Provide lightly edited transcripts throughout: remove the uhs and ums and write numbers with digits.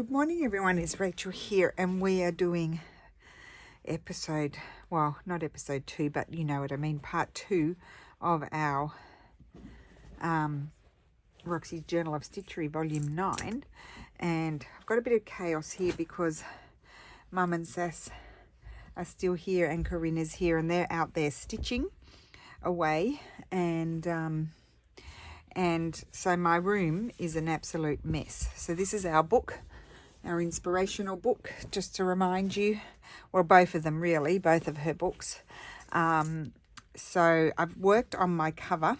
Good morning everyone, it's Rachel here and we are doing episode, well not episode 2 but you know what I mean, part 2 of our Roxy's Journal of Stitchery volume 9. And I've got a bit of chaos here because Mum and Sass are still here and Corinna's here and they're out there stitching away, and so my room is an absolute mess. So this is our book, our inspirational book, just to remind you, well, both of them really, both of her books. So I've worked on my cover.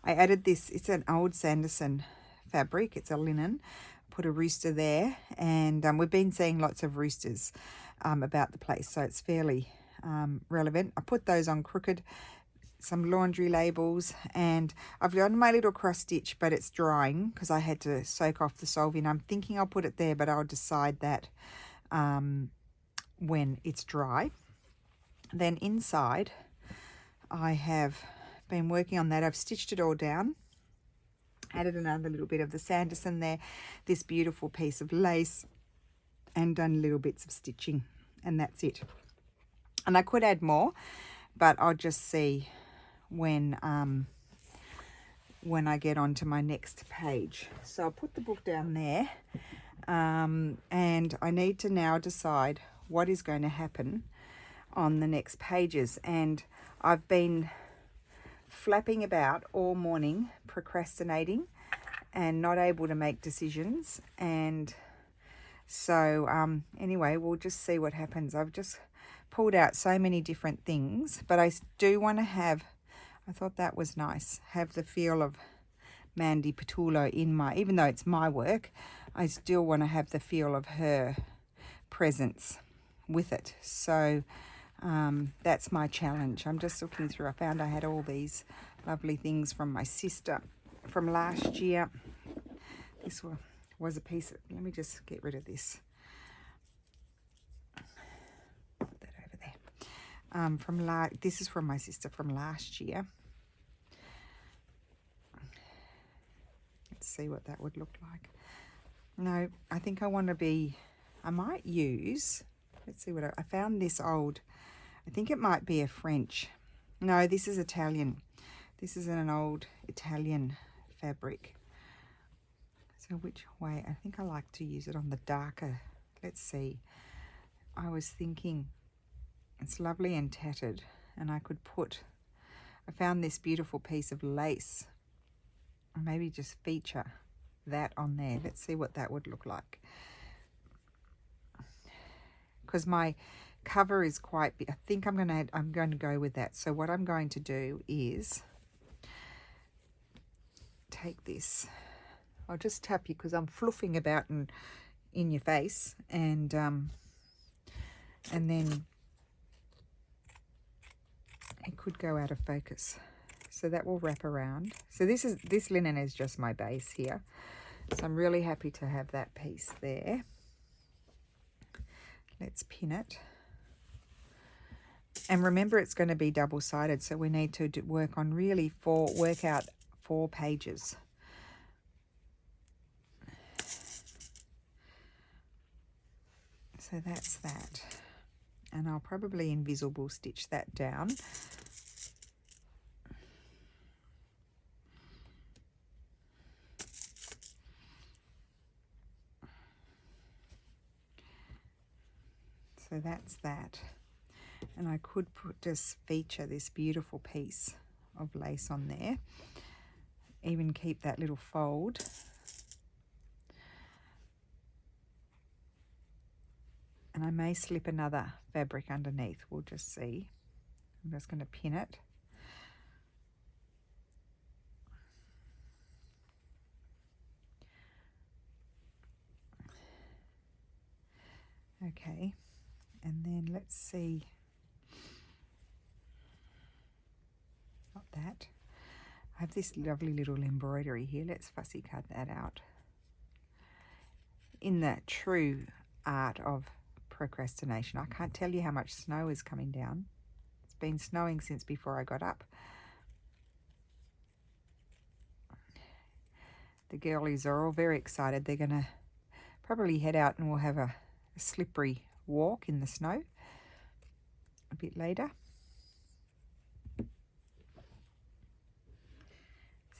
I added this, it's an old Sanderson fabric, it's a linen, put a rooster there, and we've been seeing lots of roosters about the place, so it's fairly relevant. I put those on crooked, some laundry labels, and I've done my little cross stitch, but it's drying because I had to soak off the solving. I'm thinking I'll put it there, but I'll decide that when it's dry. Then inside I have been working on that. I've stitched it all down, added another little bit of the Sanderson there, this beautiful piece of lace, and done little bits of stitching, and that's it. And I could add more, but I'll just see when I get on to my next page. So I'll put the book down there, and I need to now decide what is going to happen on the next pages. And I've been flapping about all morning, procrastinating and not able to make decisions, and so anyway, we'll just see what happens. I've just pulled out so many different things, but I do want to have, I thought that was nice, have the feel of Mandy Patullo in my, even though it's my work, I still want to have the feel of her presence with it. So that's my challenge. I'm just looking through. I found I had all these lovely things from my sister from last year. This was a piece of, let me just get rid of this. Put that over there. This is from my sister from last year. Let's see what that would look like. No, I think I want to be, I might use, let's see what I found this old, I think it might be a French. No, this is Italian. This is an old Italian fabric. So which way? I think I like to use it on the darker. Let's see. I was thinking it's lovely and tattered, and I could put, I found this beautiful piece of lace. Maybe just feature that on there. Let's see what that would look like. Because my cover is quite big. I think I'm going to go with that. So what I'm going to do is take this. I'll just tap you because I'm fluffing about in your face, and then it could go out of focus. So that will wrap around. So this linen is just my base here. So I'm really happy to have that piece there. Let's pin it. And remember, it's going to be double-sided, so we need to work on really work out 4 pages. So that's that. And I'll probably invisible stitch that down. So that's that. And I could just feature this beautiful piece of lace on there. Even keep that little fold. And I may slip another fabric underneath. We'll just see. I'm just going to pin it. Okay. And then let's see. Not that. I have this lovely little embroidery here. Let's fussy cut that out. In the true art of procrastination, I can't tell you how much snow is coming down. It's been snowing since before I got up. The girlies are all very excited. They're going to Probably head out and we'll have a slippery walk in the snow a bit later.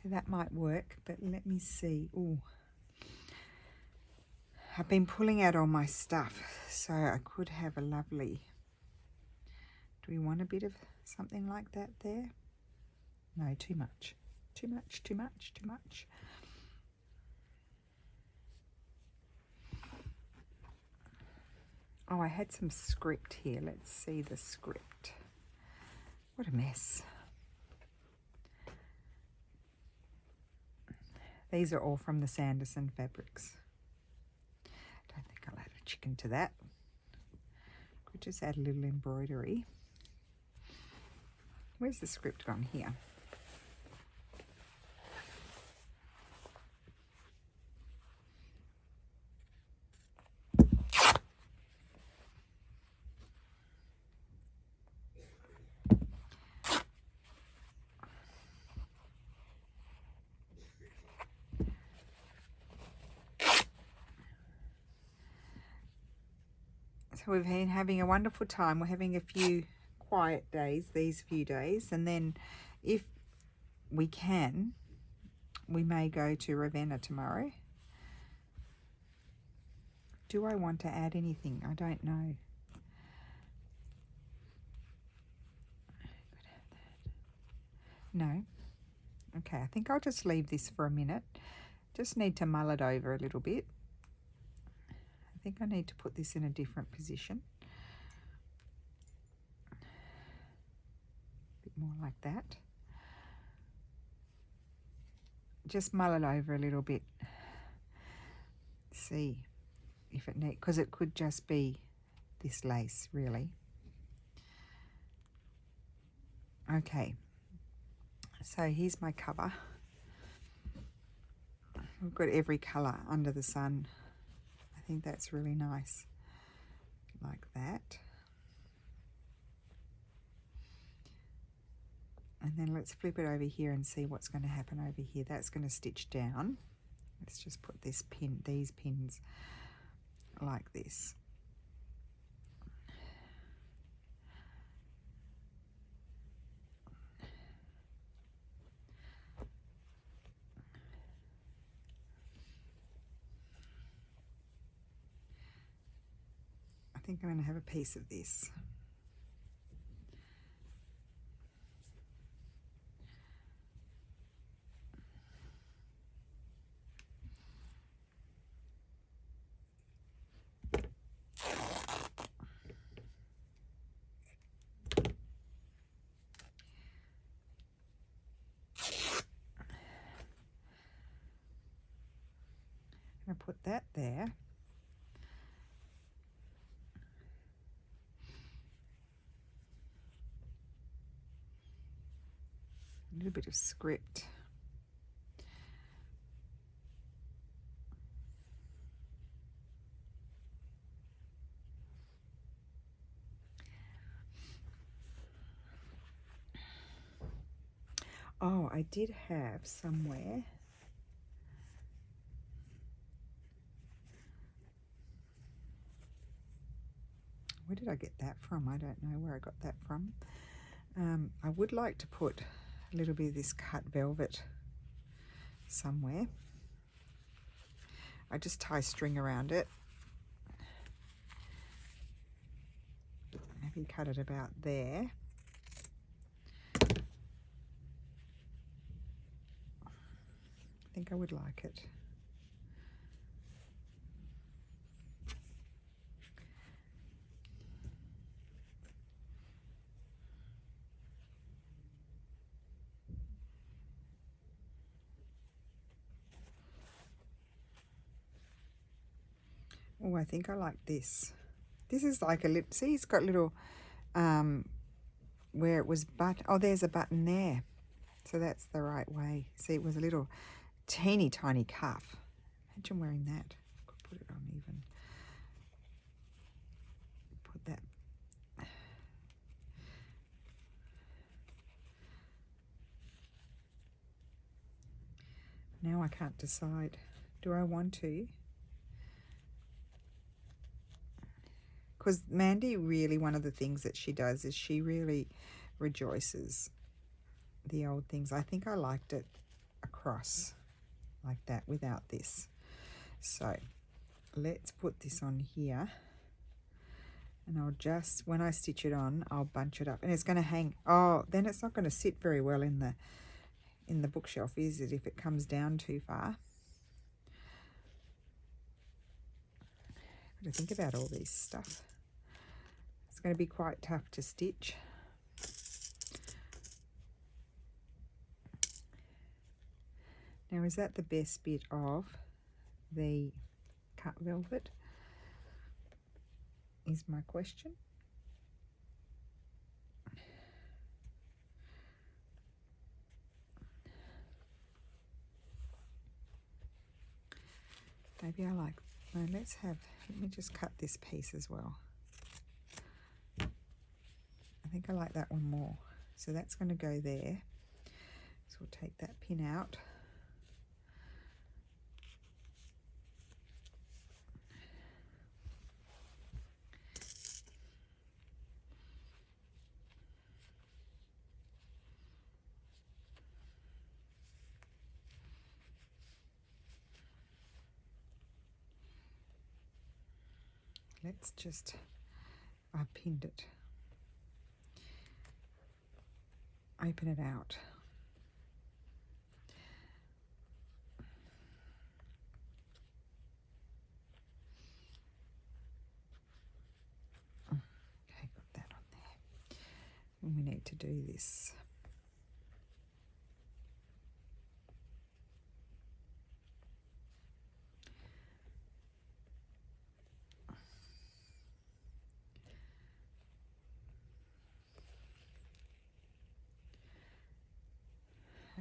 So that might work, but let me see. Oh, I've been pulling out all my stuff, so I could have a lovely... Do we want a bit of something like that there? No, too much. Too much, too much, too much. Oh, I had some script here. Let's see the script. What a mess. These are all from the Sanderson fabrics. I don't think I'll add a chicken to that. Could just add a little embroidery. Where's the script gone here? So we've been having a wonderful time. We're having a few quiet days, these few days, and then if we can, we may go to Ravenna tomorrow. Do I want to add anything? I don't know. No. Okay, I think I'll just leave this for a minute. Just need to mull it over a little bit. I think I need to put this in a different position. A bit more like that. Just mull it over a little bit. See if it needs, because it could just be this lace, really. Okay, so here's my cover. We've got every colour under the sun. I think that's really nice, like that. And then let's flip it over here and see what's going to happen over here. That's going to stitch down. Let's just put this pin, these pins like this. I think I'm going to have a piece of this. I'm going to put that there. A little bit of script. Oh, I did have somewhere. Where did I get that from? I don't know where I got that from. I would like to put a little bit of this cut velvet somewhere. I just tie string around it. Maybe cut it about there. I think I would like it. Oh, I think I like this. This is like a lip. See, it's got little, where it was oh, there's a button there. So that's the right way. See, it was a little teeny tiny cuff. Imagine wearing that. I could put it on even. Put that. Now I can't decide. Do I want to Because Mandy really, one of the things that she does is she really rejoices the old things. I think I liked it across like that without this. So let's put this on here, and I'll just, when I stitch it on, I'll bunch it up, and it's going to hang. Oh, then it's not going to sit very well in the bookshelf, is it, if it comes down too far? Got to think about all this stuff. It's going to be quite tough to stitch. Now, is that the best bit of the cut velvet? Is my question. Maybe I like, no, let me just cut this piece as well. I think I like that one more. So that's going to go there. So we'll take that pin out. Let's just, I pinned it. Open it out. Okay, got that on there. And we need to do this.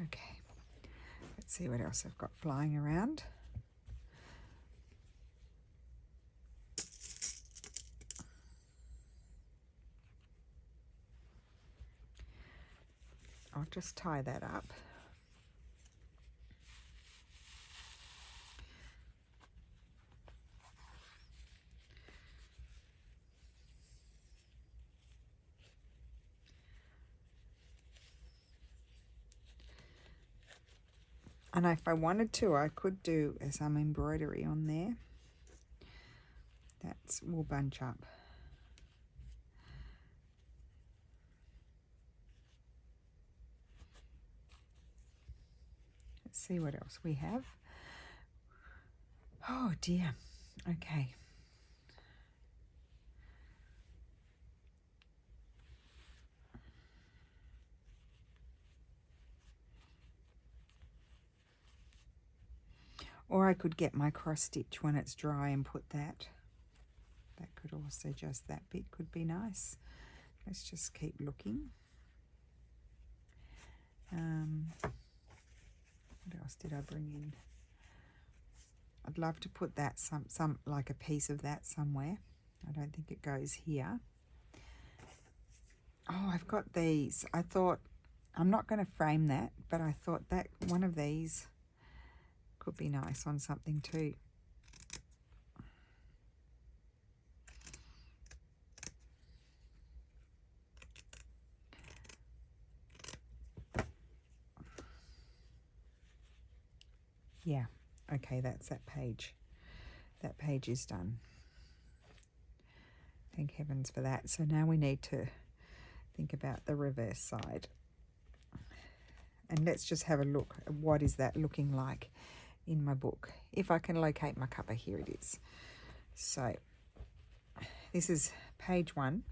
Okay, let's see what else I've got flying around. I'll just tie that up. And if I wanted to, I could do some embroidery on there. That will bunch up. Let's see what else we have. Oh dear. Okay. Or I could get my cross stitch when it's dry and put that. That could also, just that bit could be nice. Let's just keep looking. What else did I bring in? I'd love to put that, some like a piece of that somewhere. I don't think it goes here. Oh, I've got these. I thought, I'm not going to frame that, but I thought that one of these could be nice on something too. Yeah, okay, that's that page. That page is done. Thank heavens for that. So now we need to think about the reverse side. And let's just have a look at what is that looking like in my book. If I can locate my cover, here it is. So this is page 1.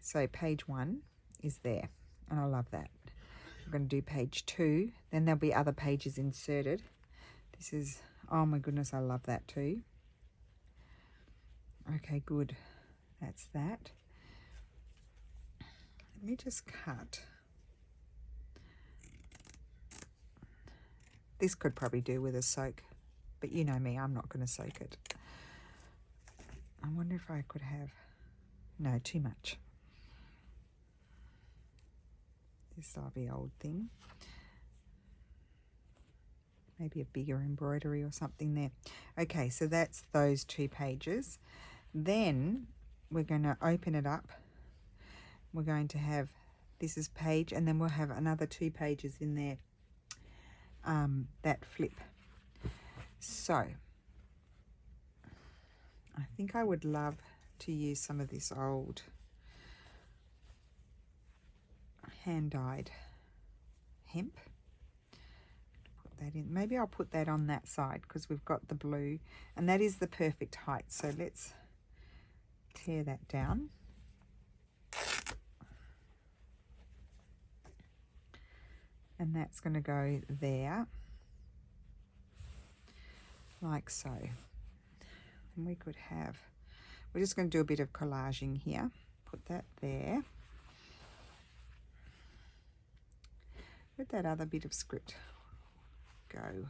So page 1 is there, and I love that. I'm going to do page 2, then there'll be other pages inserted. This is, oh my goodness, I love that too. Okay, good. That's that. Let me just cut. This could probably do with a soak, but you know me, I'm not going to soak it. I wonder if I could have, no, too much. This Ivy old thing. Maybe a bigger embroidery or something there. Okay, so that's those 2 pages. Then we're going to open it up. We're going to have, this is page, and then we'll have another 2 pages in there that flip. So I think I would love to use some of this old hand-dyed hemp. Put that in. Maybe I'll put that on that side because we've got the blue, and that is the perfect height. So let's tear that down. And that's going to go there, like so. And we could have, we're just going to do a bit of collaging here. Put that there. Where'd that other bit of script go?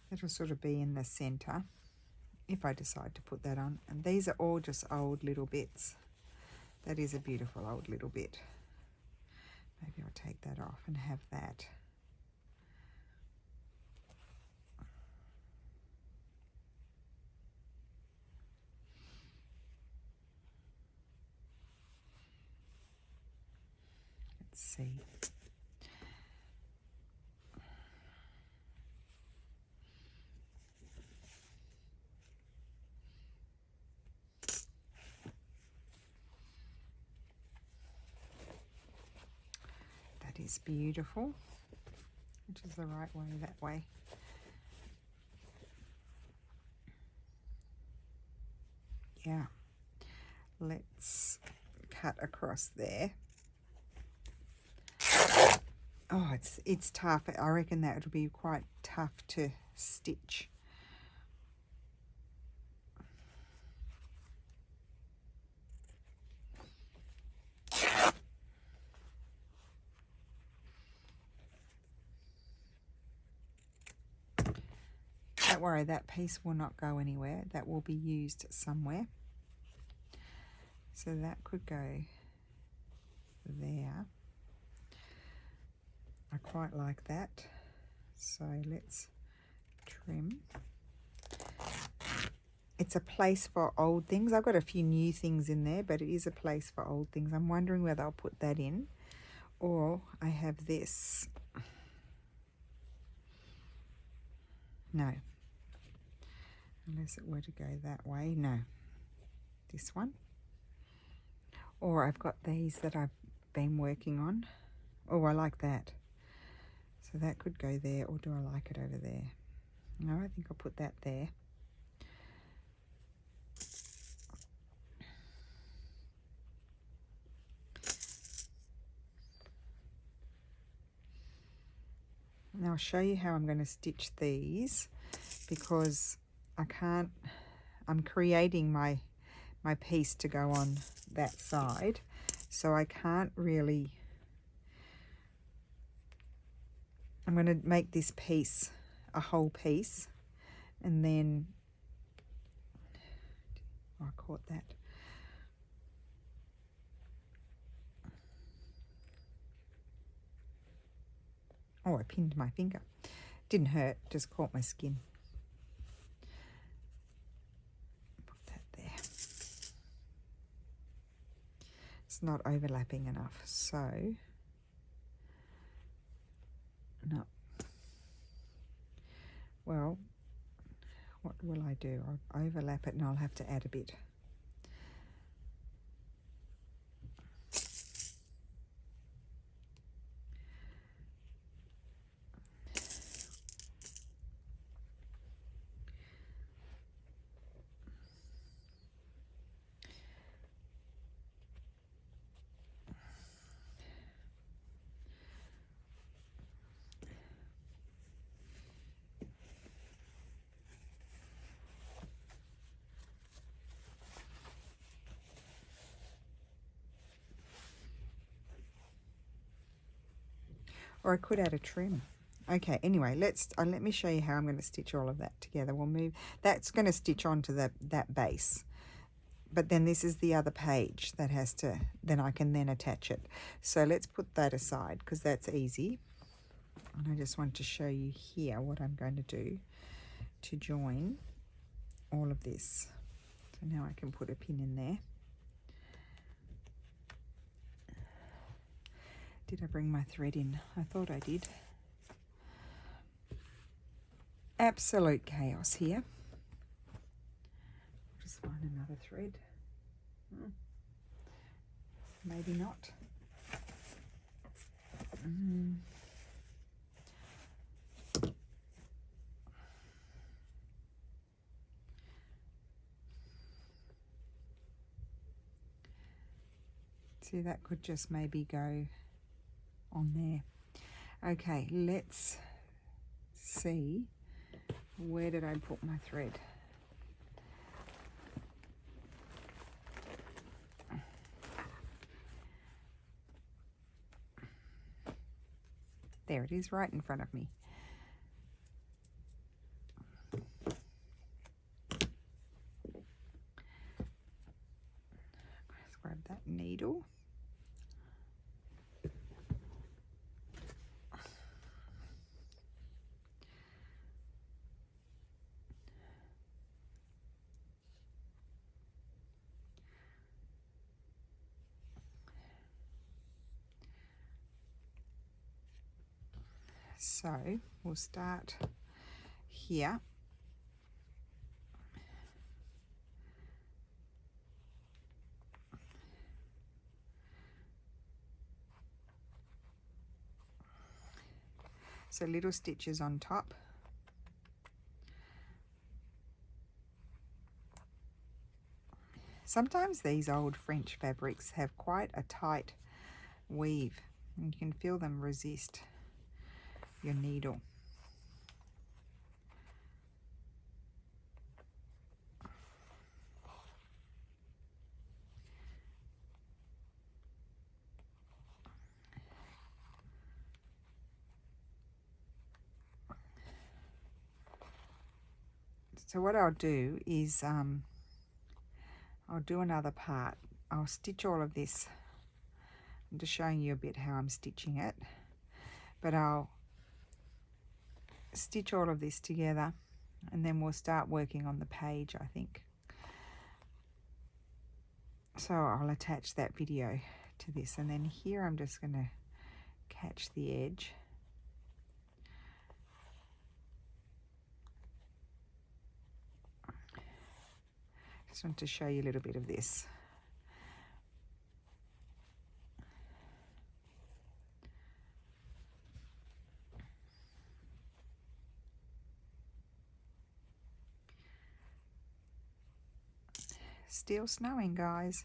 It'll sort of be in the center if I decide to put that on. And these are all just old little bits. That is a beautiful old little bit. Maybe I'll take that off and have that. Let's see. Is beautiful, which is the right way, that way. Yeah, let's cut across there. Oh, it's tough. I reckon that it'll be quite tough to stitch. Don't worry, that piece will not go anywhere. That will be used somewhere. So that could go there. I quite like that. So let's trim. It's a place for old things. I've got a few new things in there, but it is a place for old things. I'm wondering whether I'll put that in, or I have this. No. Unless it were to go that way. No. This one. Or I've got these that I've been working on. Oh, I like that. So that could go there, or do I like it over there? No, I think I'll put that there. Now I'll show you how I'm going to stitch these, because I can't, I'm creating my piece to go on that side, so I can't really, I'm going to make this piece a whole piece, and then, oh, I caught that. Oh, I pinned my finger. Didn't hurt, just caught my skin. Put that there. It's not overlapping enough, so no. Well, what will I do? I'll overlap it and I'll have to add a bit. Or I could add a trim. Okay, anyway, let me show you how I'm going to stitch all of that together. We'll move, that's going to stitch onto that base. but then this is the other page that has to, then I can then attach it. So let's put that aside because that's easy. And I just want to show you here what I'm going to do to join all of this. So now I can put a pin in there. Did I bring my thread in? I thought I did. Absolute chaos here. Just find another thread. Maybe not. See, that could just maybe go on there. Okay, let's see. Where did I put my thread? There it is, right in front of me. Let's grab that needle. So we'll start here. So little stitches on top. Sometimes these old French fabrics have quite a tight weave. You can feel them resist your needle. So what I'll do is I'll do another part. I'll stitch all of this. I'm just showing you a bit how I'm stitching it, but I'll stitch all of this together and then we'll start working on the page, I think. So I'll attach that video to this, and then here I'm just going to catch the edge. Just want to show you a little bit of this. Still snowing, guys.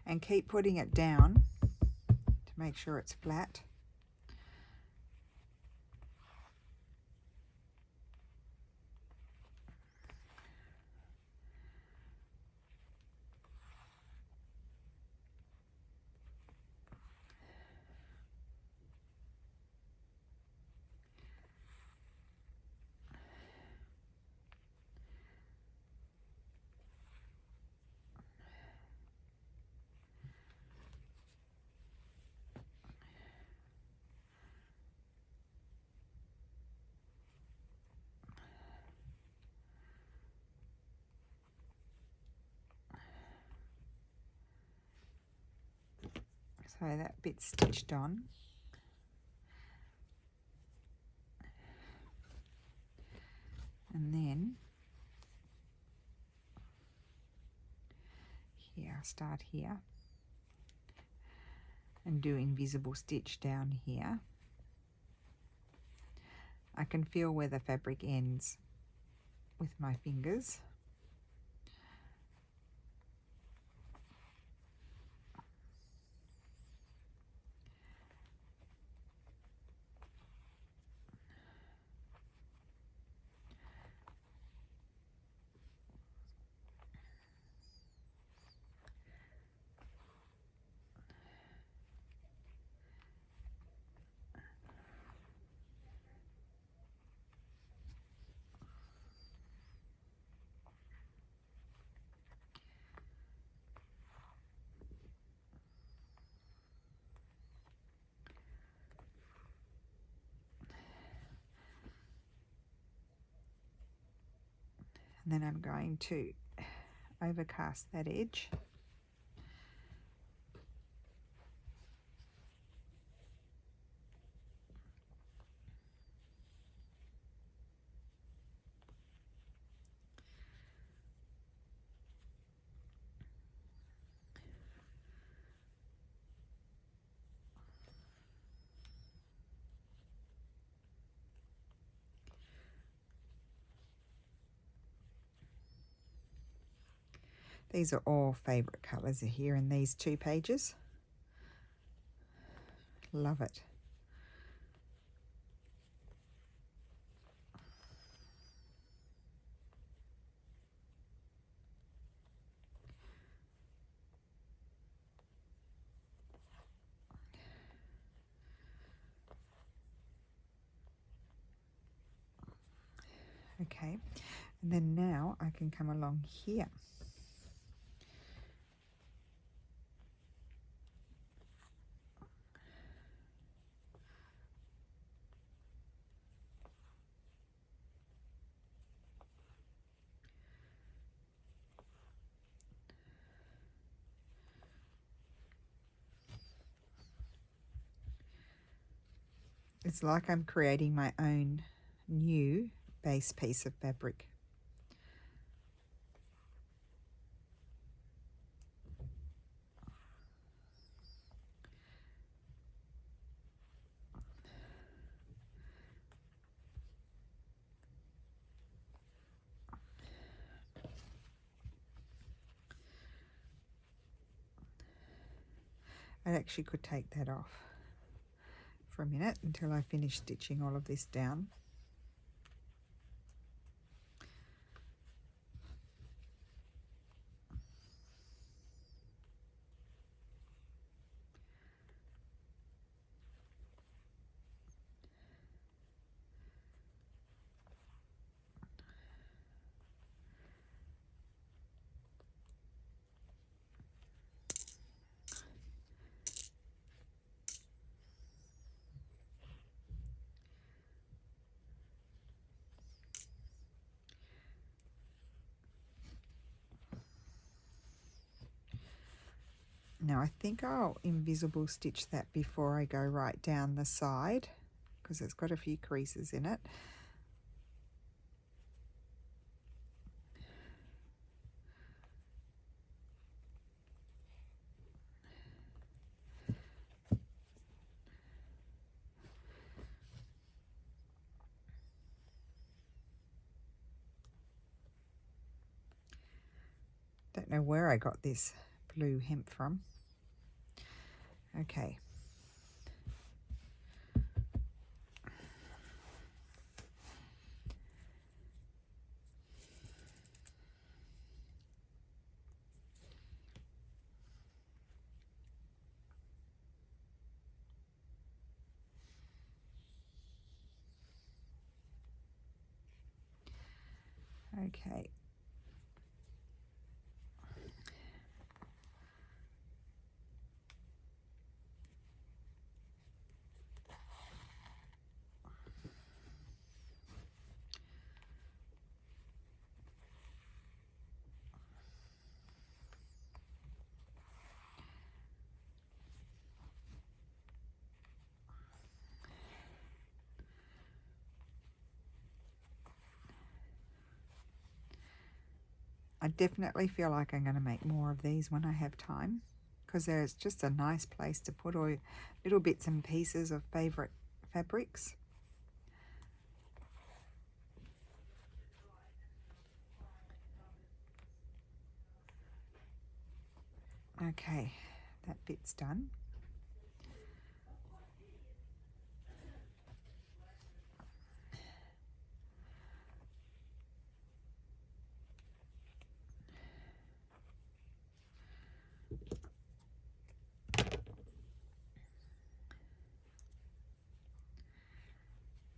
And keep putting it down to make sure it's flat. So that bit's stitched on. And then here, I'll start here and do invisible stitch down here. I can feel where the fabric ends with my fingers. And then I'm going to overcast that edge. These are all favourite colours here in these 2 pages. Love it. Okay, and then now I can come along here. It's like I'm creating my own new base piece of fabric. I actually could take that off for a minute until I finish stitching all of this down. Now I think I'll invisible stitch that before I go right down the side, because it's got a few creases in it. Don't know where I got this blue hemp from. Okay. Okay. I definitely feel like I'm going to make more of these when I have time, because there's just a nice place to put all little bits and pieces of favourite fabrics. Okay, that bit's done.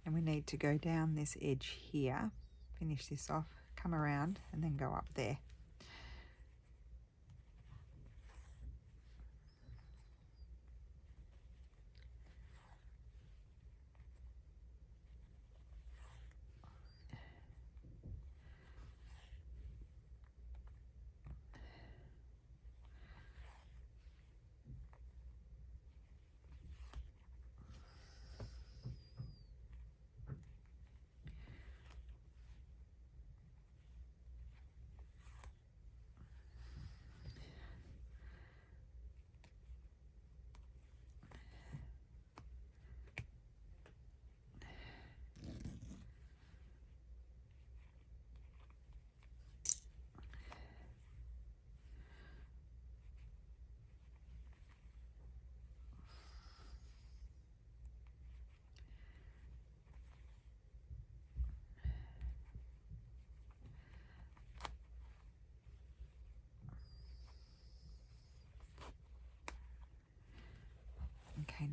And we need to go down this edge here, finish this off, come around and then go up there.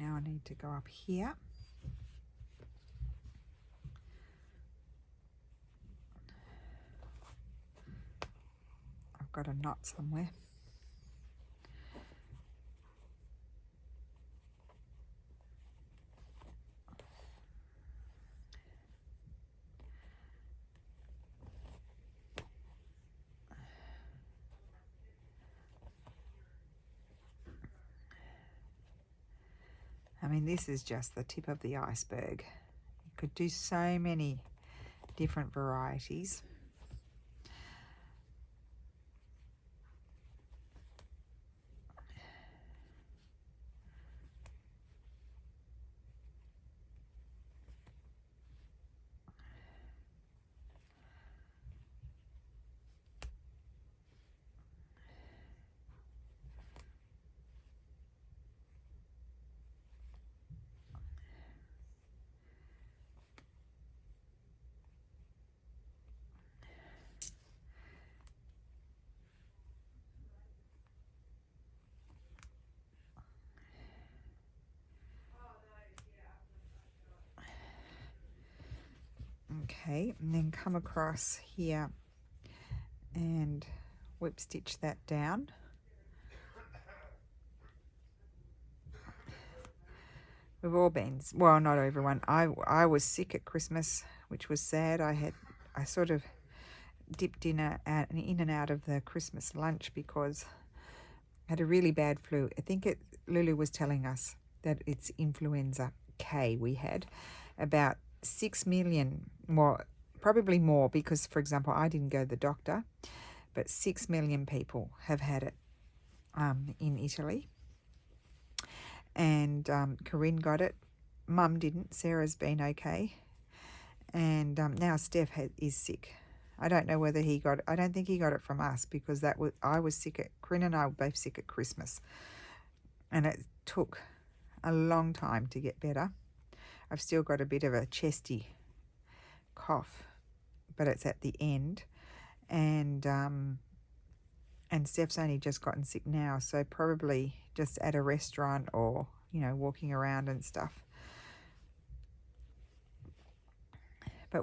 now I need to go up here. I've got a knot somewhere. I mean, this is just the tip of the iceberg. You could do so many different varieties. Okay, and then come across here and whip stitch that down. We've all been, well, not everyone. I was sick at Christmas, which was sad. I sort of dipped in and out of the Christmas lunch because I had a really bad flu. I think Lulu was telling us that it's influenza K we had. About 6 million, well, probably more because, for example, I didn't go to the doctor, but 6 million people have had it in Italy. And Corinne got it. Mum didn't. Sarah's been okay. And now Steph is sick. I don't know whether he got it. I don't think he got it from us because I was sick Corinne and I were both sick at Christmas. And it took a long time to get better. I've still got a bit of a chesty cough, but it's at the end. And Steph's only just gotten sick now, so probably just at a restaurant or, walking around and stuff. But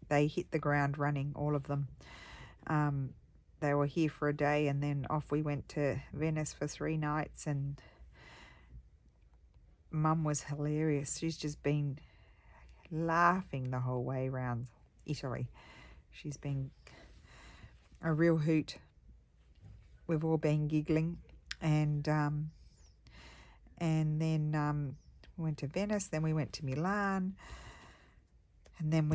they hit the ground running, all of them. They were here for a day and then off we went to Venice for 3 nights, and Mum was hilarious. She's just been laughing the whole way around Italy. She's been a real hoot. We've all been giggling, and then we went to Venice, then we went to Milan, and then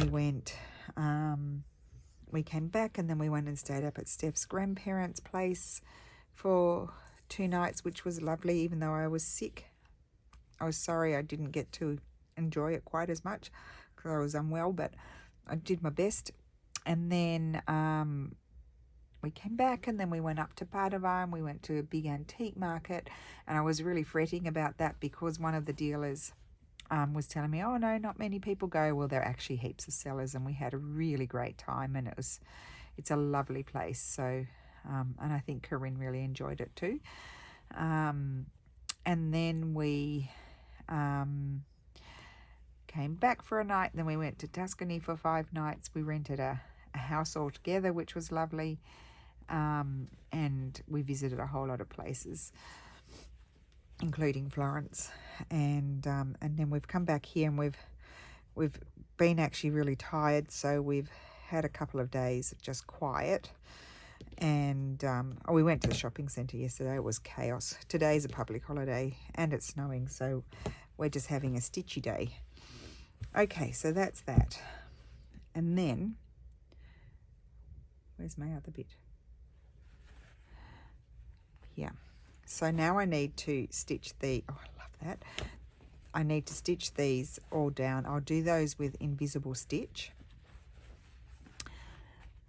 we came back, and then we went and stayed up at Steph's grandparents' place for 2 nights, which was lovely, even though I was sick. I was sorry I didn't get to enjoy it quite as much because I was unwell, but I did my best. And then we came back, and then we went up to Padova, and we went to a big antique market, and I was really fretting about that because one of the dealers was telling me, oh no, not many people go. Well, there are actually heaps of sellers, and we had a really great time, and it's a lovely place. So and I think Corinne really enjoyed it too. And then we came back for a night, then we went to Tuscany for 5 nights. We rented a house all together, which was lovely. And we visited a whole lot of places, including Florence, and then we've come back here, and we've been actually really tired, so we've had a couple of days of just quiet, and we went to the shopping centre yesterday. It was chaos. Today's a public holiday and it's snowing, so we're just having a stitchy day. Okay, so that's that. And then where's my other bit? Here. So now I need to stitch oh, I love that. I need to stitch these all down. I'll do those with invisible stitch.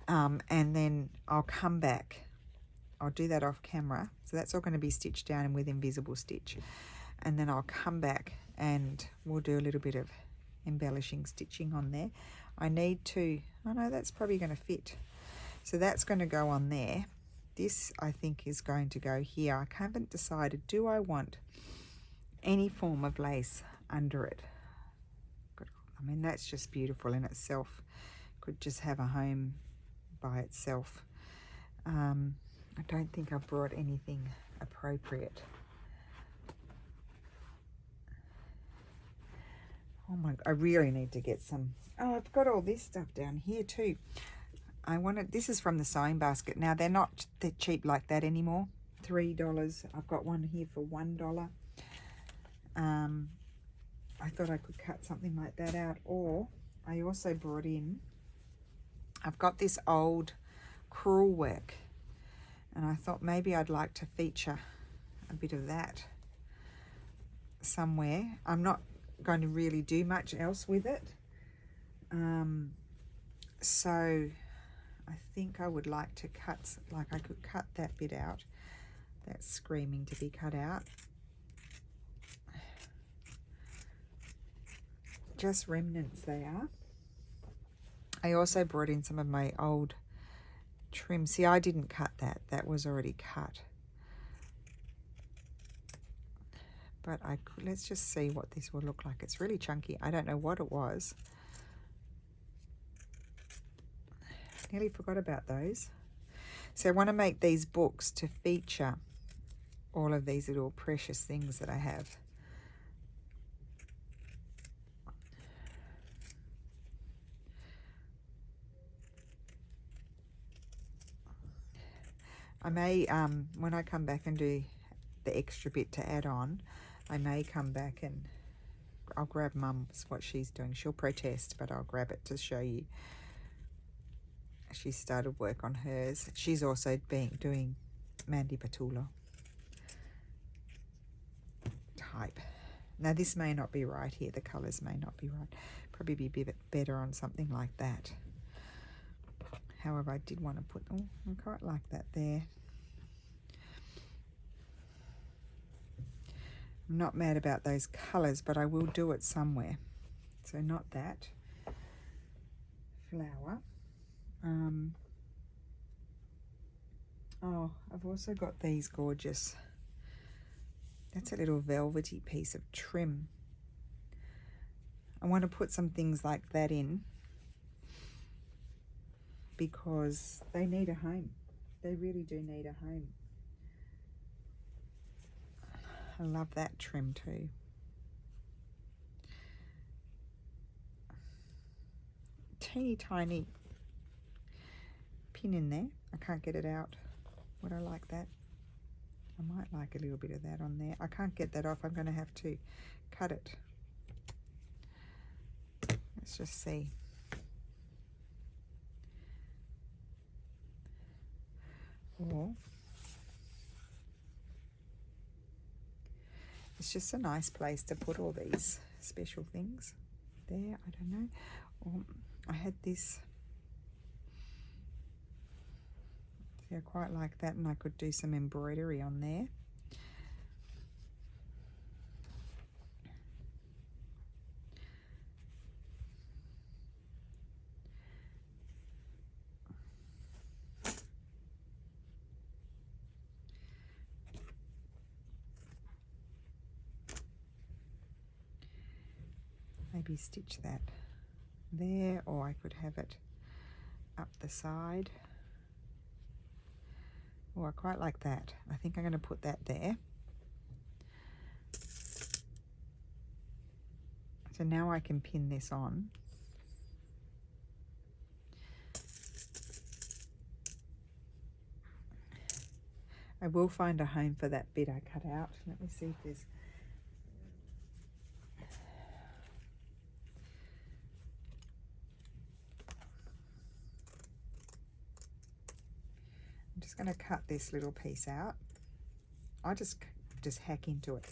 And then I'll come back. I'll do that off camera. So that's all going to be stitched down with invisible stitch. And then I'll come back and we'll do a little bit of embellishing stitching on there. I need to, oh no, that's probably going to fit. So that's going to go on there. This, I think, is going to go here. I haven't decided, do I want any form of lace under it. I mean, that's just beautiful in itself. Could just have a home by itself. I don't think I've brought anything appropriate. Oh my, I really need to get some. Oh, I've got all this stuff down here too. I wanted, this is from the sewing basket. Now they're cheap like that anymore. $3. I've got one here for $1. I thought I could cut something like that out. Or I also brought in, I've got this old crewel work, and I thought maybe I'd like to feature a bit of that somewhere. I'm not going to really do much else with it. So I think I would like to cut, like I could cut that bit out. That's screaming to be cut out. Just remnants they are. I also brought in some of my old trim. See, I didn't cut that. That was already cut. But I could, let's just see what this will look like. It's really chunky. I don't know what it was. Nearly forgot about those. So I want to make these books to feature all of these little precious things that I have. I may, when I come back and do the extra bit to add on, I may come back and I'll grab Mum's what she's doing. She'll protest, but I'll grab it to show you. She started work on hers. She's also been doing Mandy Patula type. Now this may not be right here. The colours may not be right. Probably be a bit better on something like that. However, I did want to put, oh, I quite like that there. I'm not mad about those colours, but I will do it somewhere. So not that. Flower. Oh, I've also got these gorgeous, that's a little velvety piece of trim. I want to put some things like that in because they need a home. They really do need a home. I love that trim too. Teeny tiny pin in there. I can't get it out. Would I like that? I might like a little bit of that on there. I can't get that off. I'm going to have to cut it. Let's just see. Or it's just a nice place to put all these special things. There, I don't know. Or I had this. See, I quite like that, and I could do some embroidery on there. Maybe stitch that there, or I could have it up the side. Oh, I quite like that. I think I'm going to put that there. So now I can pin this on. I will find a home for that bit I cut out. Let me see if there's... I'm just going to cut this little piece out. I just hack into it.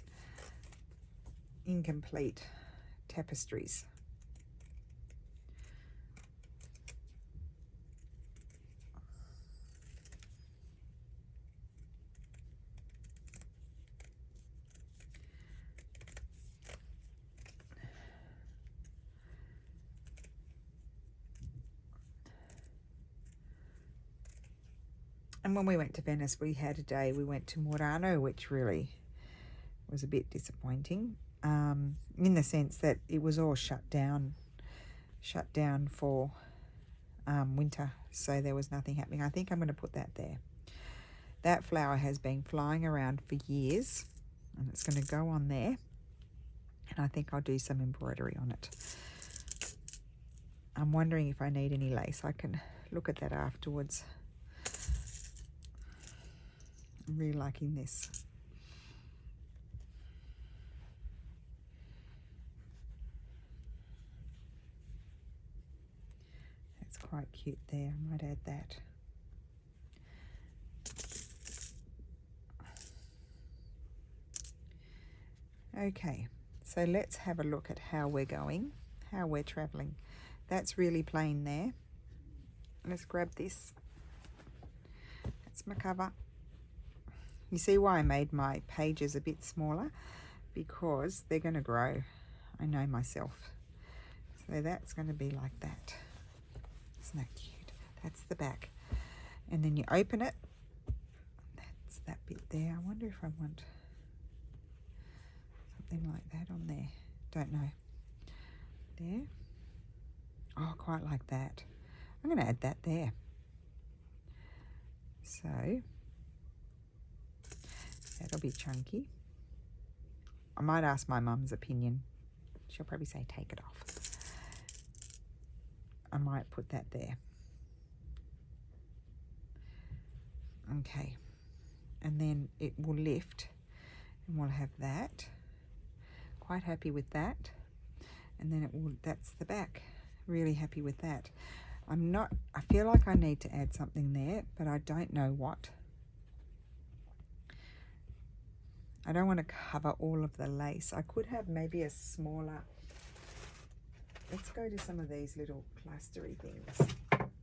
Incomplete tapestries. And when we went to Venice, we had a day, we went to Murano, which really was a bit disappointing, in the sense that it was all shut down for winter, so there was nothing happening. I think I'm going to put that there. That flower has been flying around for years, and it's going to go on there, and I think I'll do some embroidery on it. I'm wondering if I need any lace. I can look at that afterwards. I'm really liking this. That's quite cute there. I might add that. Okay, so let's have a look at how we're going, how we're traveling. That's really plain there. Let's grab this. That's my cover. You see why I made my pages a bit smaller? Because they're going to grow. I know myself. So that's going to be like that. Isn't that cute? That's the back. And then you open it. That's that bit there. I wonder if I want something like that on there. Don't know. There. Oh, I quite like that. I'm going to add that there. So that'll be chunky. I might ask my mum's opinion. She'll probably say take it off. I might put that there. Okay. And then it will lift and we'll have that. Quite happy with that. And then it will, that's the back. Really happy with that. I feel like I need to add something there, but I don't know what. I don't want to cover all of the lace. I could have maybe a smaller, let's go to some of these little clustery things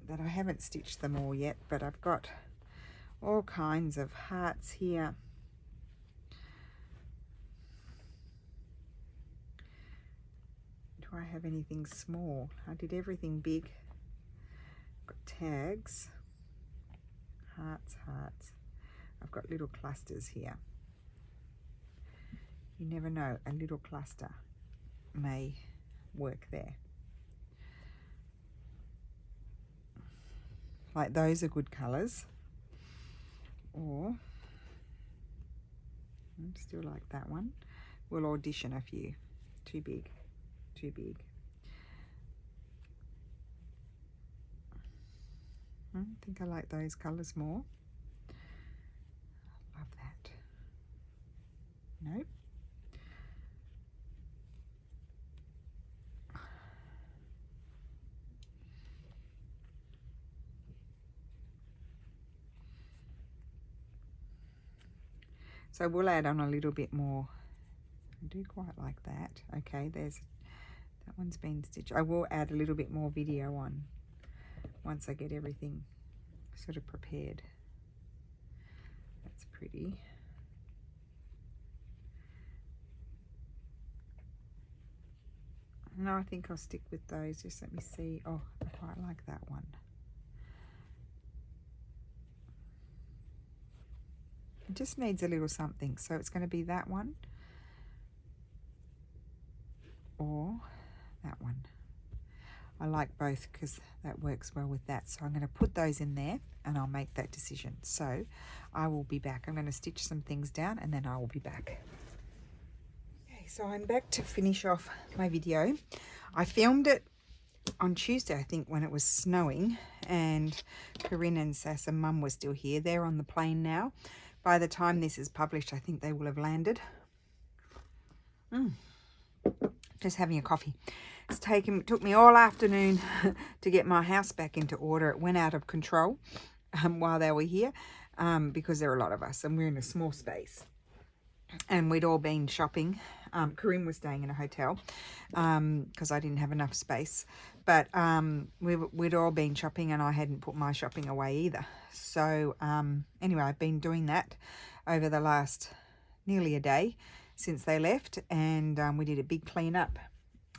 that I haven't stitched them all yet, but I've got all kinds of hearts here. Do I have anything small? I did everything big. Got tags, hearts, hearts. I've got little clusters here. You never know, a little cluster may work there. Like those are good colours. Or, I still like that one. We'll audition a few. Too big, too big. I think I like those colours more. Love that. Nope. So we'll add on a little bit more. I do quite like that. Okay, there's, that one's been stitched. I will add a little bit more video on once I get everything sort of prepared. That's pretty. No, I think I'll stick with those. Just let me see. Oh, I quite like that one. It just needs a little something. So it's going to be that one or that one. I like both because that works well with that. So I'm going to put those in there and I'll make that decision. So I will be back. I'm going to stitch some things down and then I will be back. Okay, so I'm back to finish off my video. I filmed it on Tuesday, I think, when it was snowing, and Corinne and Sass and Mum were still here. They're on the plane now. By the time this is published, I think they will have landed. Just having a coffee. It took me all afternoon to get my house back into order. It went out of control while they were here because there are a lot of us and we're in a small space. And we'd all been shopping. Corinne was staying in a hotel because I didn't have enough space. But we'd all been shopping and I hadn't put my shopping away either. So anyway, I've been doing that over the last nearly a day since they left. And we did a big clean up.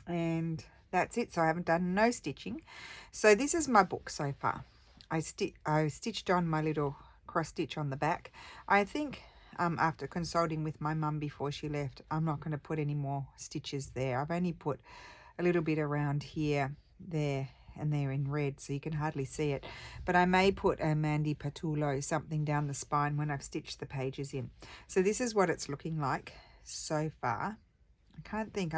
And that's it. So I haven't done no stitching. So this is my book so far. I stitched on my little cross stitch on the back. I think after consulting with my mum before she left, I'm not going to put any more stitches there. I've only put a little bit around here, there, and there in red, so you can hardly see it. But I may put a Mandy Patullo, something down the spine when I've stitched the pages in. So this is what it's looking like so far. I can't think,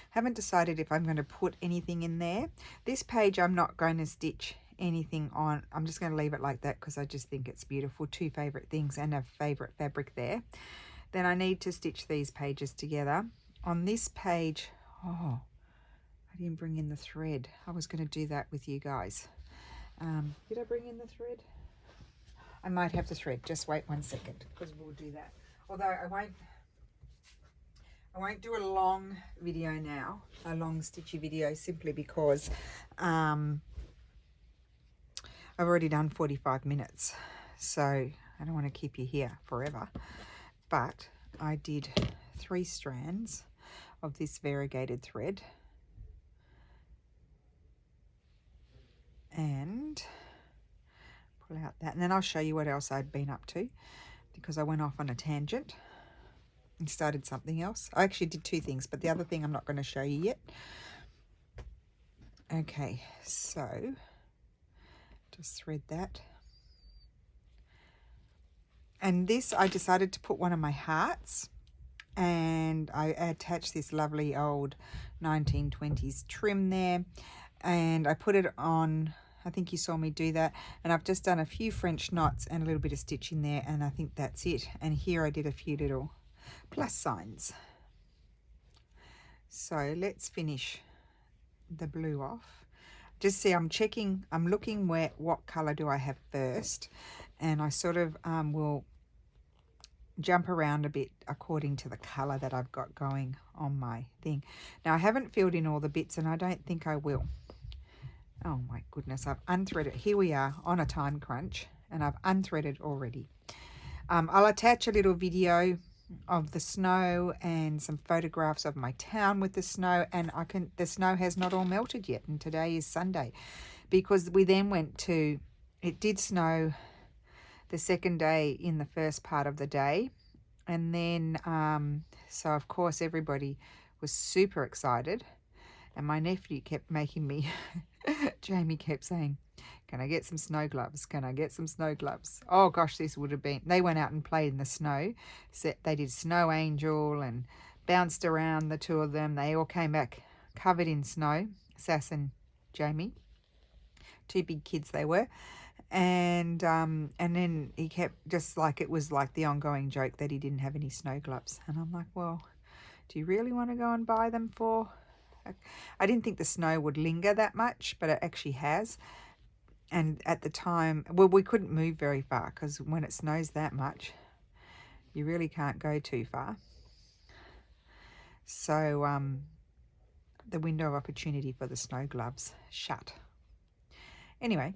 haven't decided if I'm going to put anything in there. This page I'm not going to stitch anything on. I'm just going to leave it like that because I just think it's beautiful. Two favourite things and a favourite fabric there. Then I need to stitch these pages together. On this page, oh, I didn't bring in the thread. I was going to do that with you guys. Did I bring in the thread? I might have the thread. Just wait 1 second because we'll do that. Although I won't do a long video now, a long stitchy video, simply because I've already done 45 minutes. So I don't want to keep you here forever. But I did 3 strands of this variegated thread. And pull out that, and then I'll show you what else I'd been up to, because I went off on a tangent and started something else. I actually did 2 things, but the other thing I'm not going to show you yet. Okay, so just thread that. And this, I decided to put one of my hearts, and I attached this lovely old 1920s trim there, and I put it on. I think you saw me do that, and I've just done a few French knots and a little bit of stitching there, and I think that's it. And here I did a few little plus signs. So let's finish the blue off. Just see, I'm checking, I'm looking what color do I have first, and I sort of will jump around a bit according to the color that I've got going on my thing. Now I haven't filled in all the bits, and I don't think I will. Oh my goodness, I've unthreaded. Here we are on a time crunch, and I've unthreaded already. I'll attach a little video of the snow and some photographs of my town with the snow, and the snow has not all melted yet, and today is Sunday, because we then went to, it did snow the second day in the first part of the day, and then so of course everybody was super excited, and my nephew kept making me Jamie kept saying, can I get some snow gloves? Can I get some snow gloves? Oh gosh, this would have been, they went out and played in the snow. So they did Snow Angel and bounced around, the 2 of them. They all came back covered in snow, Sass and Jamie. 2 big kids they were. And then he kept, just like, it was like the ongoing joke that he didn't have any snow gloves. And I'm like, well, do you really want to go and buy them for? I didn't think the snow would linger that much, but it actually has. And at the time, well, we couldn't move very far, because when it snows that much, you really can't go too far. So the window of opportunity for the snow gloves shut. Anyway,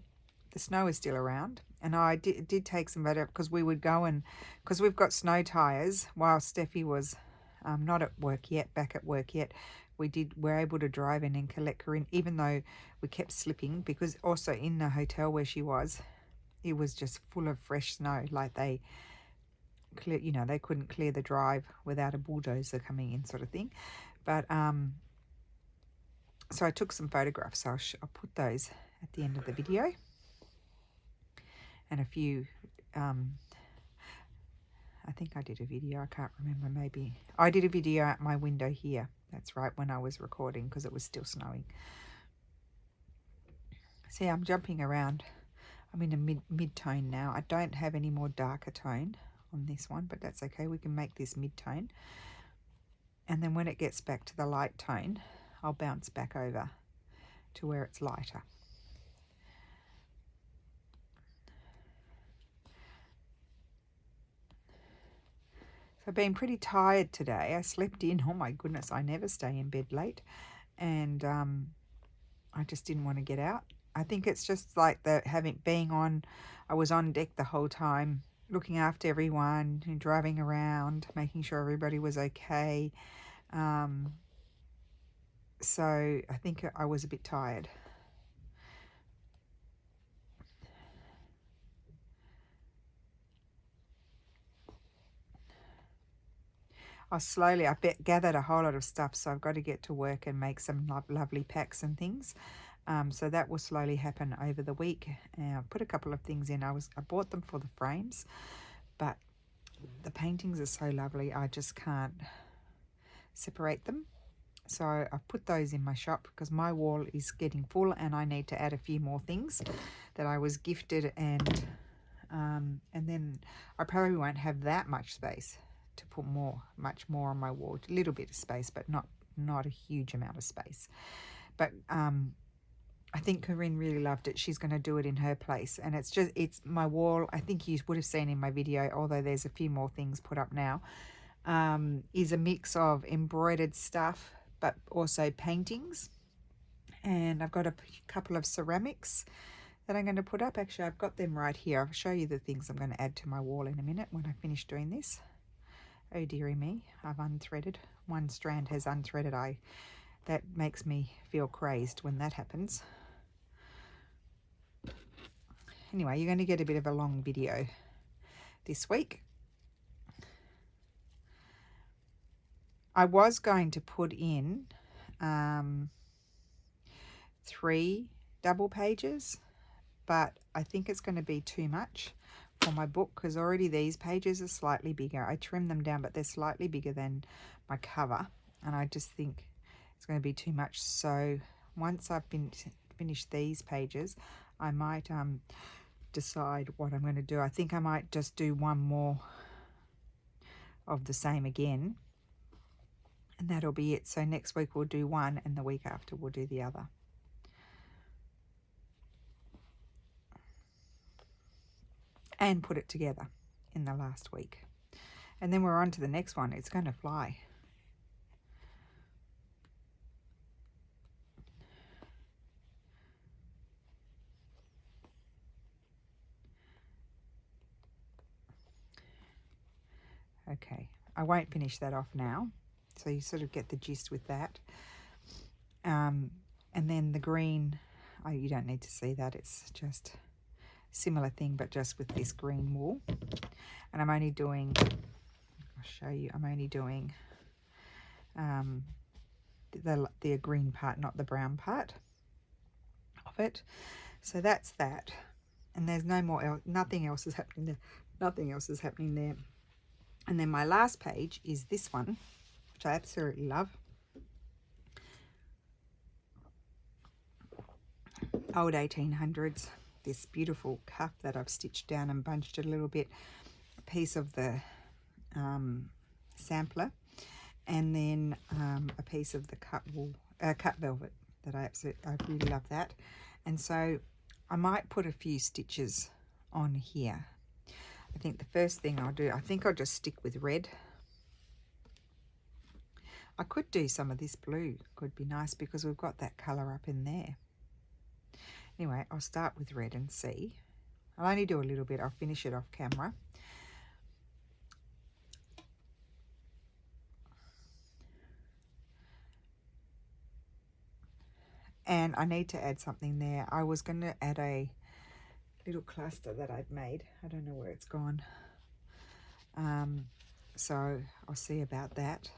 the snow is still around, and I did take some photos, because we would go and, because we've got snow tires, while Steffi was not at work yet, back at work yet, we're able to drive in and collect her in, even though we kept slipping, because also in the hotel where she was, it was just full of fresh snow. Like they couldn't clear the drive without a bulldozer coming in, sort of thing. But so I took some photographs, so I'll put those at the end of the video, and a few I think I did a video, I can't remember, maybe I did a video at my window here. That's right, when I was recording, because it was still snowing. See, I'm jumping around. I'm in a mid-tone now. I don't have any more darker tone on this one, but that's okay. We can make this mid-tone. And then when it gets back to the light tone, I'll bounce back over to where it's lighter. So I've been pretty tired today. I slept in. Oh my goodness, I never stay in bed late. And I just didn't want to get out. I think it's just like I was on deck the whole time, looking after everyone, and driving around, making sure everybody was okay. So I think I was a bit tired. gathered a whole lot of stuff, so I've got to get to work and make some lovely packs and things. So that will slowly happen over the week. I put a couple of things in. I bought them for the frames, but the paintings are so lovely, I just can't separate them. So I put those in my shop because my wall is getting full and I need to add a few more things that I was gifted, and then I probably won't have that much space to put much more on my wall. A little bit of space, but not a huge amount of space. But I think Corinne really loved it. She's going to do it in her place, and it's my wall. I think you would have seen in my video, although there's a few more things put up now, is a mix of embroidered stuff but also paintings, and I've got a couple of ceramics that I'm going to put up. Actually, I've got them right here. I'll show you the things I'm going to add to my wall in a minute when I finish doing this. Oh dearie me, I've unthreaded. One strand has unthreaded. That makes me feel crazed when that happens. Anyway, you're going to get a bit of a long video this week. I was going to put in 3 double pages, but I think it's going to be too much for my book because already these pages are slightly bigger. I trimmed them down, but they're slightly bigger than my cover, and I just think it's going to be too much. So once I've finished these pages, I might decide what I'm going to do. I think I might just do one more of the same again, and that'll be it. So next week we'll do one, and the week after we'll do the other. And put it together in the last week. And then we're on to the next one. It's going to fly. Okay, I won't finish that off now. So you sort of get the gist with that. And then the green, you don't need to see that. It's just similar thing, but just with this green wool. And I'm only doing, I'll show you, I'm only doing the green part, not the brown part of it. So that's that. And there's nothing else is happening there. Nothing else is happening there. And then my last page is this one, which I absolutely love. Old 1800s. This beautiful cuff that I've stitched down and bunched it a little bit. A piece of the sampler, and then a piece of the cut velvet that I really love that. And so I might put a few stitches on here. I think the first thing I'll do, I think I'll just stick with red. I could do some of this blue. Could be nice because we've got that colour up in there. Anyway, I'll start with red and see. I'll only do a little bit. I'll finish it off camera. And I need to add something there. I was going to add a little cluster that I'd made. I don't know where it's gone. So I'll see about that.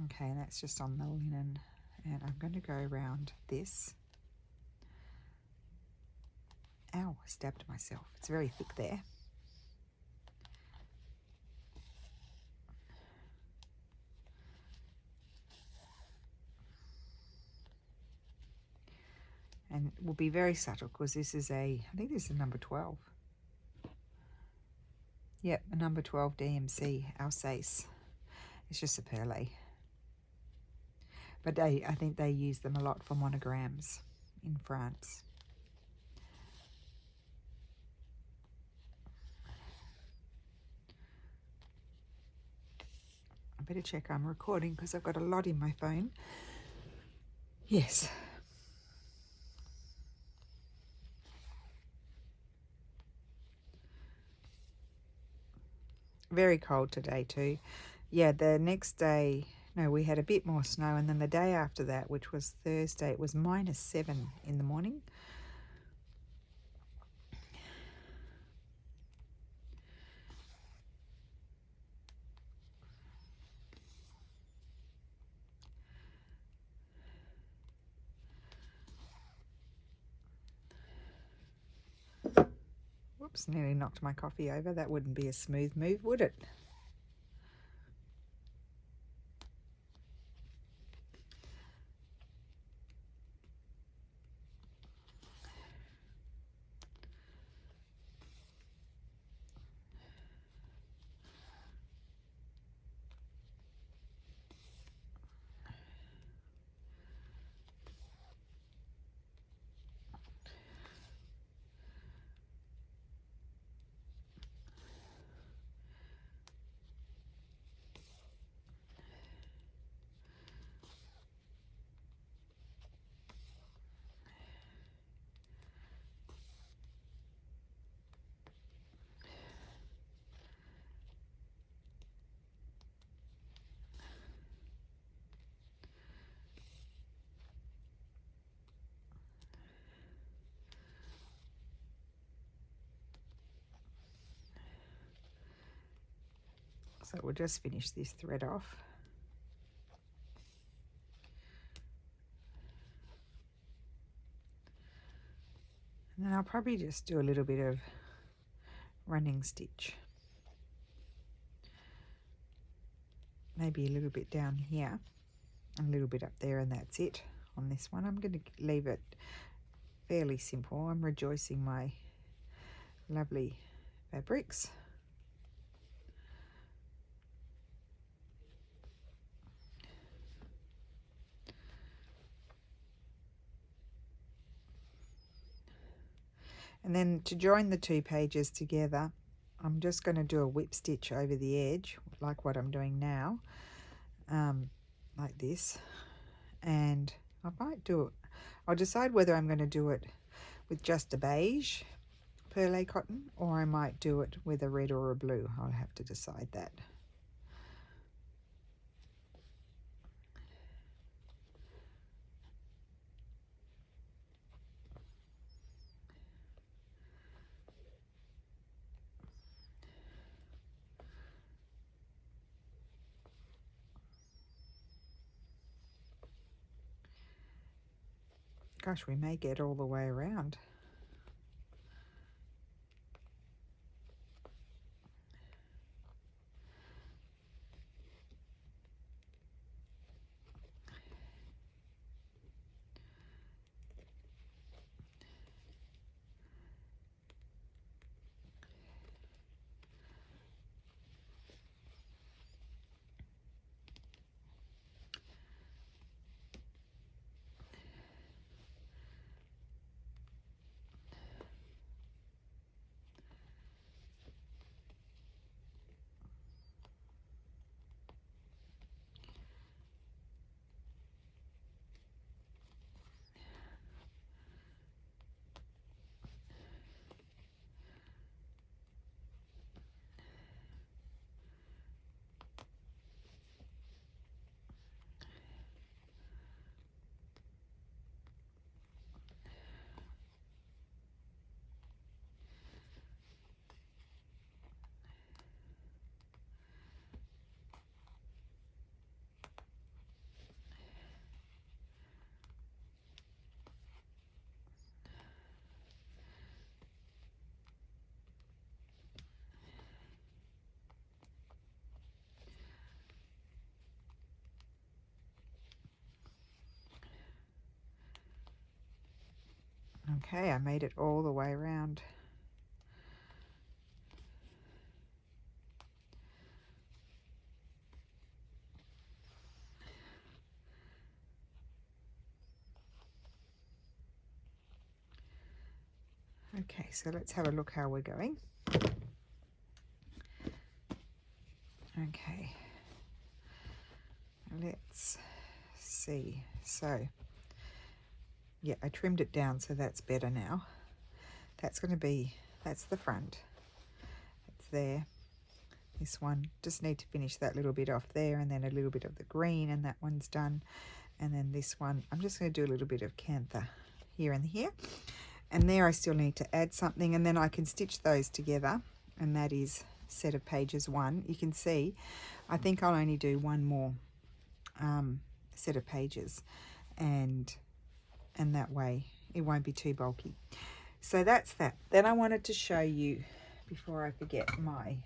Okay, and that's just on the linen. And I'm going to go around this. Ow, I stabbed myself. It's very thick there. And it will be very subtle because this is I think this is number 12. Yep, a number 12 DMC Alsace. It's just a perle. But I think they use them a lot for monograms in France. I better check I'm recording because I've got a lot in my phone. Yes. Very cold today too. Yeah, the next day, no, we had a bit more snow, and then the day after that, which was Thursday, it was -7 in the morning. Oops, nearly knocked my coffee over. That wouldn't be a smooth move, would it? So we'll just finish this thread off. And then I'll probably just do a little bit of running stitch. Maybe a little bit down here, and a little bit up there, and that's it on this one. I'm going to leave it fairly simple. I'm rejoicing my lovely fabrics. And then to join the two pages together, I'm just going to do a whip stitch over the edge, like what I'm doing now, like this. And I might do it, I'll decide whether I'm going to do it with just a beige perlé cotton, or I might do it with a red or a blue. I'll have to decide that. Gosh, we may get all the way around. Okay, I made it all the way around. Okay, so let's have a look how we're going. Okay, let's see. So, yeah, I trimmed it down, so that's better now. That's going to be, that's the front. It's there. This one, just need to finish that little bit off there, and then a little bit of the green, and that one's done. And then this one, I'm just going to do a little bit of cantha here and here. And there I still need to add something, and then I can stitch those together, and that is set of pages 1. You can see, I think I'll only do one more set of pages, and that way it won't be too bulky. So that's that. Then I wanted to show you, before I forget, my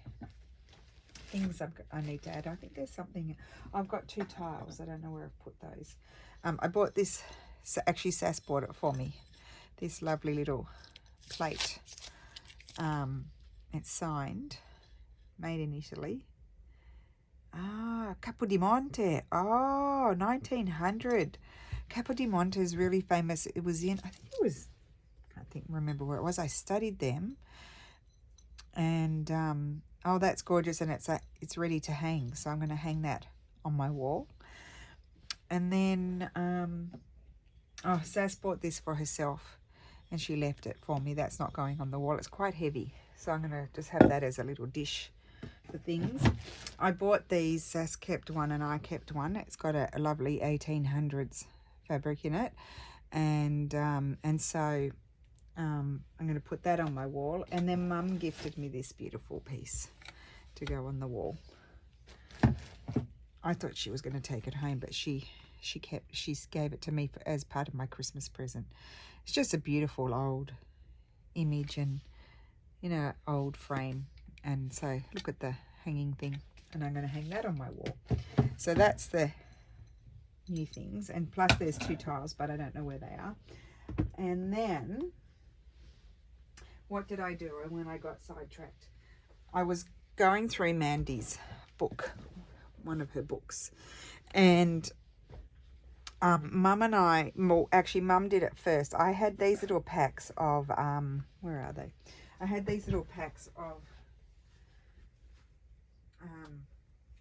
things I need to add. I think there's something. I've got 2 tiles. I don't know where I've put those. I bought this. Actually, Sass bought it for me. This lovely little plate. It's signed, made in Italy. Ah, Capodimonte. Oh, 1900. Capodimonte is really famous. It was in, I think it was, I can't remember where it was. I studied them. And oh, that's gorgeous, and it's ready to hang, so I'm going to hang that on my wall. And then oh, Sass bought this for herself and she left it for me. That's not going on the wall. It's quite heavy, so I'm going to just have that as a little dish for things. I bought these. Sass kept one and I kept one. It's got a lovely 1800s fabric in it, and so I'm going to put that on my wall. And then Mum gifted me this beautiful piece to go on the wall. I thought she was going to take it home, but she gave it to me as part of my Christmas present. It's just a beautiful old image, and old frame. And so look at the hanging thing, and I'm going to hang that on my wall. So that's the new things, and plus there's 2 tiles, but I don't know where they are. And then what did I do when I got sidetracked? I was going through Mandy's book, one of her books, and Mum and I, well, actually Mum did it first. I had these little packs of, where are they? I had these little packs of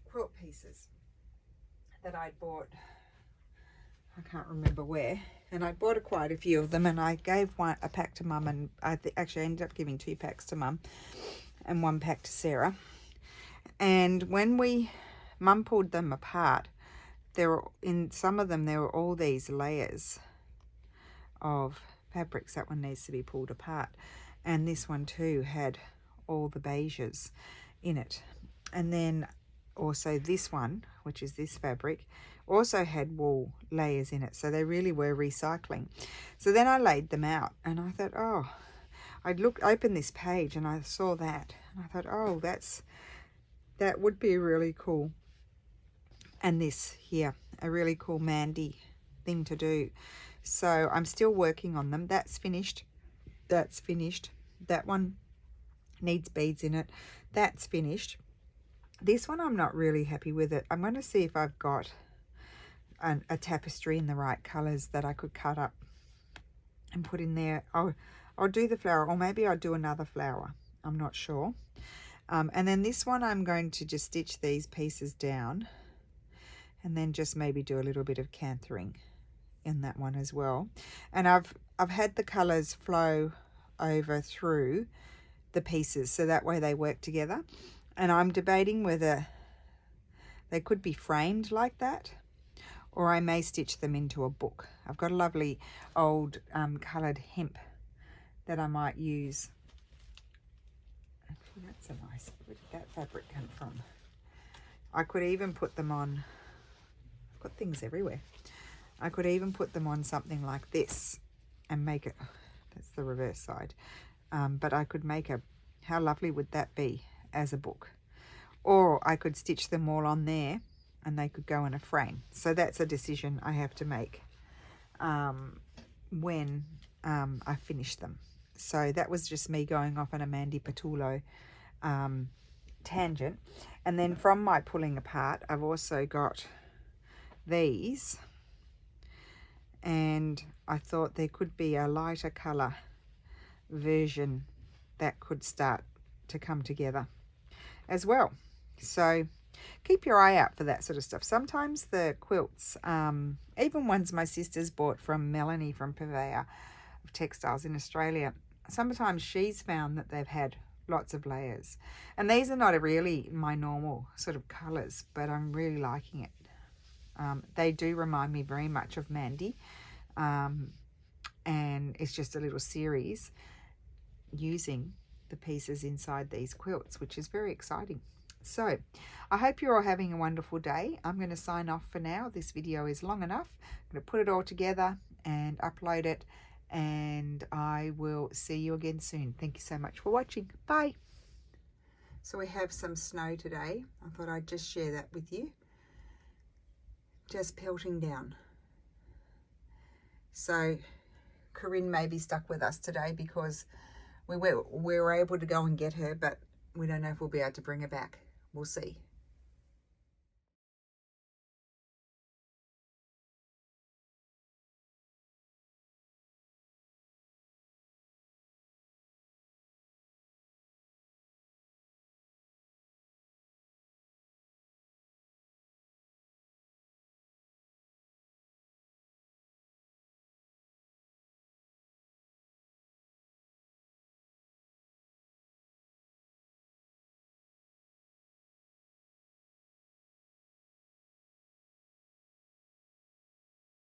quilt pieces that I'd bought, I can't remember where, and I bought quite a few of them, and I gave a pack to Mum, and I actually ended up giving 2 packs to Mum and 1 pack to Sarah. And when Mum pulled them apart, in some of them there were all these layers of fabrics. That one needs to be pulled apart, and this one too had all the beiges in it. And then also this one, which is this fabric, also had wool layers in it, so they really were recycling. So then I laid them out, and I thought, oh, opened this page and I saw that, and I thought, oh, that would be really cool. And this here, a really cool Mandy thing to do. So I'm still working on them. That's finished. That's finished. That one needs beads in it. That's finished. This one I'm not really happy with it. I'm going to see if I've got a tapestry in the right colours that I could cut up and put in there. I'll do the flower, or maybe I'll do another flower. I'm not sure. And then this one I'm going to just stitch these pieces down, and then just maybe do a little bit of canthering in that one as well. And I've had the colours flow over through the pieces, so that way they work together. And I'm debating whether they could be framed like that, or I may stitch them into a book. I've got a lovely old coloured hemp that I might use. Actually, that's a nice, where did that fabric come from? I could even put them on, I've got things everywhere. I could even put them on something like this and make it, that's the reverse side. But I could make how lovely would that be as a book? Or I could stitch them all on there and they could go in a frame. So that's a decision I have to make when I finish them. So that was just me going off on a Mandy Patullo tangent. And then from my pulling apart, I've also got these, and I thought there could be a lighter colour version that could start to come together as well. So keep your eye out for that sort of stuff. Sometimes the quilts, even ones my sisters bought from Melanie from Purveyor of Textiles in Australia, sometimes she's found that they've had lots of layers. And these are not really my normal sort of colours, but I'm really liking it. They do remind me very much of Mandy, and it's just a little series using the pieces inside these quilts, which is very exciting. So I hope you're all having a wonderful day. I'm going to sign off for now. This video is long enough. I'm going to put it all together and upload it, and I will see you again soon. Thank you so much for watching. Bye. So we have some snow today. I thought I'd just share that with you. Just pelting down. So Corinne may be stuck with us today because we were able to go and get her, but we don't know if we'll be able to bring her back. We'll see.